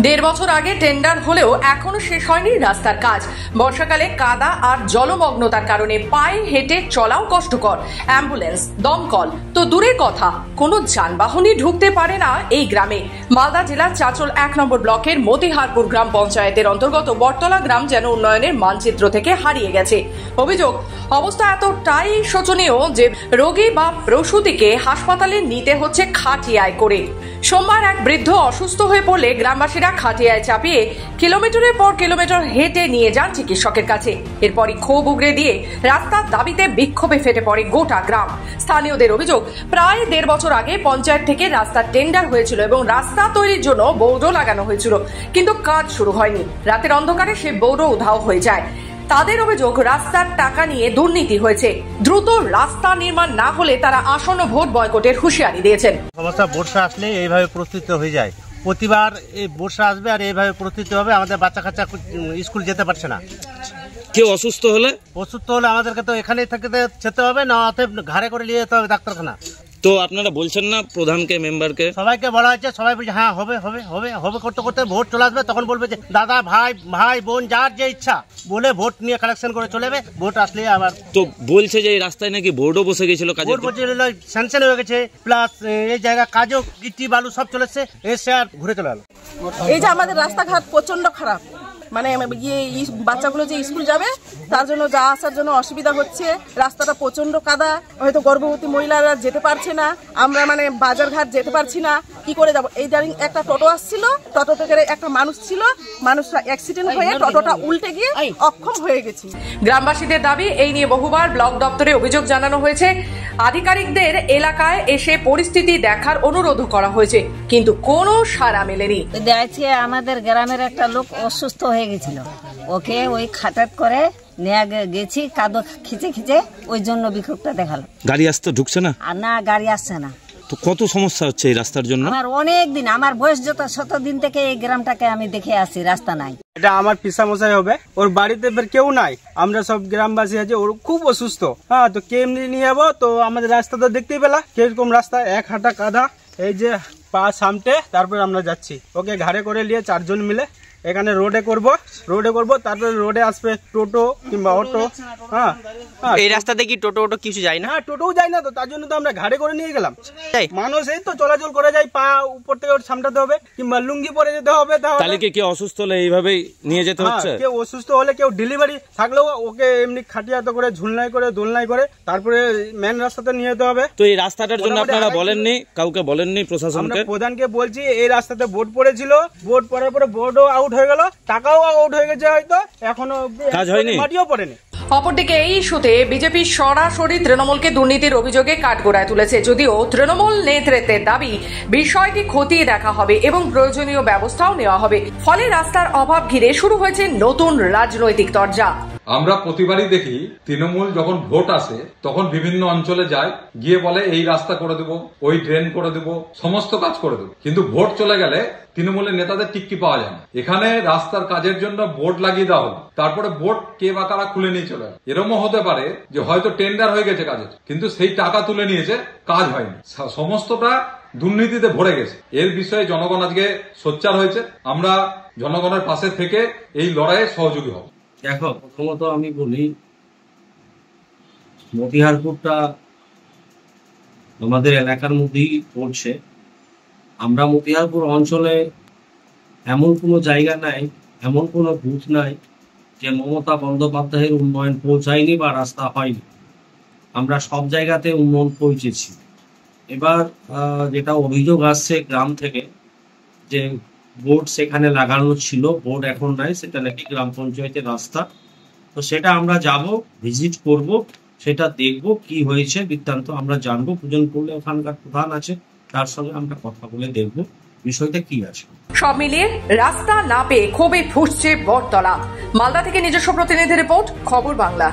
দেড় বছর আগে টেন্ডার হলেও এখনো শেষ হয়নি রাস্তার কাজ। বর্ষাকালে কাদা আর জলমগ্নতার কারণে পায়ে হেঁটে চলাও কষ্টকর। অ্যাম্বুলেন্স, দমকল তো দূরের কথা, কোনো যানবাহনই ঢুকতে পারে না এই গ্রামে। মালদা জেলার চাঁচল 1 নম্বর ব্লকের মতিহারপুর গ্রাম পঞ্চায়েতের অন্তর্গত বটতলা গ্রাম যেন উন্নয়নের মানচিত্র থেকে হারিয়ে গেছে। অভিযোগ, অবস্থা এতটাই শোচনীয় যে রোগী বা প্রসূতিকে হাসপাতালে নিতে হচ্ছে খাটিয়ায় করে। সোমবার এক বৃদ্ধ অসুস্থ হয়ে পড়লে গ্রামবাসীরা খাটিয়ায় চাপিয়ে কিলোমিটারের পর কিলোমিটার হেঁটে নিয়ে যান চিকিৎসকের কাছে। এরপরই ক্ষোভ উগরে দিয়ে রাস্তার দাবিতে বিক্ষোভে ফেটে পড়ে গোটা গ্রাম। স্থানীয়দের অভিযোগ, প্রায় দেড় বছর আগে পঞ্চায়েত থেকে রাস্তার টেন্ডার হয়েছিল এবং রাস্তা তৈরির জন্য বোর্ডও লাগানো হয়েছিল, কিন্তু কাজ শুরু হয়নি। রাতের অন্ধকারে সে বোর্ডও উধাও হয়ে যায়। তাদের অভিযোগ, রাস্তার টাকা নিয়ে দুর্নীতি হয়েছে। দ্রুত রাস্তা নির্মাণ না হলে তারা আসন্ন ভোট বয়কটের হুঁশিয়ারি দিয়েছেন। সমস্যা বর্ষা আসলে এইভাবে প্রস্তুতি হয়ে যায়। প্রতিবার এই বর্ষা আসবে আর এইভাবে প্রস্তুতি হবে। আমাদের বাচ্চা কাচ্চা স্কুল যেতে পারছে না। কেউ অসুস্থ হলে আমাদেরকে তো এখানেই থাকতে যেতে হবে, না ঘাড়ে করে নিয়ে যেতে হবে ডাক্তারখানা। তো আপনারা বলছেন না প্রধানকে, মেম্বারকে? সবাইকে বলা হয়েছে, সবাই বলছে হ্যাঁ হবে হবে হবে হবে করতে করতে ভোট চলে আসবে। তখন বলবে যে দাদা ভাই বোন যার যে ইচ্ছা বলে ভোট নিয়ে কালেকশন করে চলে যাবে। ভোট আসলে আবার তো বলছে যে এই রাস্তায় নাকি বোর্ডও বসে গেছিল, স্যাংশন হয়ে গেছে, প্লাস এই জায়গা কাজও গিটি বালু সব চলেছে, এসে আর ঘুরে চলে গেল। এই যে আমাদের রাস্তাঘাট প্রচন্ড খারাপ, মানে বাচ্চাগুলো যে স্কুল যাবে তার জন্য যা আসার জন্য অসুবিধা হচ্ছে। রাস্তাটা প্রচন্ড কাদা, হয়তো গর্ভবতী মহিলারা যেতে পারছে না, আমরা মানে বাজার ঘাট যেতে পারছি না, কি করে যাবো। এই দাঁড়িয়ে একটা টোটো আসছিল, টোটো থেকে একটা মানুষ ছিল, মানুষটা অ্যাক্সিডেন্ট হয়ে টোটোটা উল্টে গিয়ে অক্ষম হয়ে গেছে। গ্রামবাসীদের দাবি, এই নিয়ে বহুবার ব্লক দপ্তরে অভিযোগ জানানো হয়েছে। আধিকারিকদের এলাকায় এসে পরিস্থিতি দেখার অনুরোধ করা হয়েছে, কিন্তু কোনো সাড়া মেলেনি। দেখছে আমাদের গ্রামের একটা লোক অসুস্থ হয়ে গেছিল, ওকে ওই খাটাত করে নিয়ে গেছি, কাদো খিচে ওই জন্য বিক্ষোভটা দেখালো। গাড়ি আসতে ঢুকছে না? আর না, গাড়ি আসছে না। তো কত সমস্যা হচ্ছে এই রাস্তার জন্য? আমার অনেক দিন, আমার বয়স শত দিন থেকে এই গ্রামটাকে আমি দেখে আসি, রাস্তা নাই। এটা আমার পিসা মশাই হবে, ওর বাড়িতে কেউ নাই, আমরা সব গ্রামবাসী আছে, ওর খুব অসুস্থ। হ্যাঁ, তো কেমনি নিয়ে যাবো? তো আমাদের রাস্তা তো দেখতেই পেলা কিরকম রাস্তা, এক হাঁটা কাদা, এই যে পা সামটে তারপর আমরা যাচ্ছি। ওকে ঘাড়ে করে নিয়ে 4 জন মিলে এখানে রোডে করব, তারপরে রোডে আসবে টোটো কিংবা অটো। হ্যাঁ, এই রাস্তাতে কি টোটো কিছু যায় না? হ্যাঁ, টোটোও যায় না, তো তার জন্য তো আমরা ঘাড়ে করে নিয়ে গেলাম। মানুষ এই তো চলাচল করে যায়, পা উপর থেকে সামটাতে হবে কিংবা লুঙ্গি পরে যেতে হবে। তাহলে কি কেউ অসুস্থ হলে এইভাবেই নিয়ে যেতে হচ্ছে? কেউ অসুস্থ হলে, কেউ ডেলিভারি থাকলেও ওকে এমনি খাটিয়াতে করে দোলনায় করে তারপরে মেন রাস্তাতে নিয়ে যেতে হবে। তো এই রাস্তাটার জন্য আপনারা বলেননি, কাউকে বলেননি প্রশাসনকে? প্রধানকে বলছি, এই রাস্তাতে বোর্ড পড়েছিল, বোর্ড পড়ার পরে বোর্ডও আউট হয়ে গেল, টাকাও আউট হয়ে গেছে, হয়তো এখনো কাজ হয়নি, মাটিও পড়েনি। অপরদিকে এই ইস্যুতে বিজেপি সরাসরি তৃণমূলকে দুর্নীতির অভিযোগে কাঠগড়ায় তুলেছে। যদিও তৃণমূল নেতৃত্বের দাবি, বিষয়টি খতিয়ে দেখা হবে এবং প্রয়োজনীয় ব্যবস্থাও নেওয়া হবে। ফলে রাস্তার অভাব ঘিরে শুরু হয়েছে নতুন রাজনৈতিক তরজা। আমরা প্রতিবারই দেখি তৃণমূল যখন ভোট আসে তখন বিভিন্ন অঞ্চলে যায়, গিয়ে বলে এই রাস্তা করে দেবো, ওই ড্রেন করে দেবো, সমস্ত কাজ করে দেবো, কিন্তু ভোট চলে গেলে তৃণমূলের নেতাদের টিক্কি পাওয়া যায় না। এখানে রাস্তার কাজের জন্য বোর্ড লাগিয়ে দেওয়া হলো, তারপরে বোর্ড কে বা কারা খুলে নিয়ে চলে যায়। এরকমও হতে পারে যে হয়তো টেন্ডার হয়ে গেছে কাজের, কিন্তু সেই টাকা তুলে নিয়েছে, কাজ হয়নি, সমস্তটা দুর্নীতিতে ভরে গেছে। এর বিষয়ে জনগণ আজকে সোচ্চার হয়েছে। আমরা জনগণের পাশে থেকে এই লড়াইয়ে সহযোগী হব। দেখো, প্রথমত আমি বলি, মতিহারপুরটা আমাদের এলাকার মধ্যেই পড়ছে। আমরা মতিহারপুর অঞ্চলে এমন কোনো জায়গা নাই, এমন কোনো বুথ নাই যে মমতা বন্দ্যোপাধ্যায়ের উন্নয়ন পৌঁছায়নি বা রাস্তা হয়নি। আমরা সব জায়গাতে উন্নয়ন পৌঁছেছি। এবার যেটা অভিযোগ আসছে গ্রাম থেকে যে বোর্ড সেখানে লাগানো ছিল, বোর্ড এখন নাই, সেটা নাকি গ্রাম পঞ্চায়েতের রাস্তা। তো সেটা আমরা যাব, ভিজিট করব, সেটা দেখব কি হয়েছে বৃত্তান্ত আমরা জানবো। পূজন করলে ওখানকার প্রধান আছে, তার সঙ্গে আমরা কথা বলে দেখব বিষয়টা কি আছে। সব মিলিয়ে রাস্তা না পেয়ে ক্ষোভে ফুঁসছে বটতলা। মালদা থেকে নিজস্ব প্রতিনিধি রিপোর্ট, খবর বাংলা।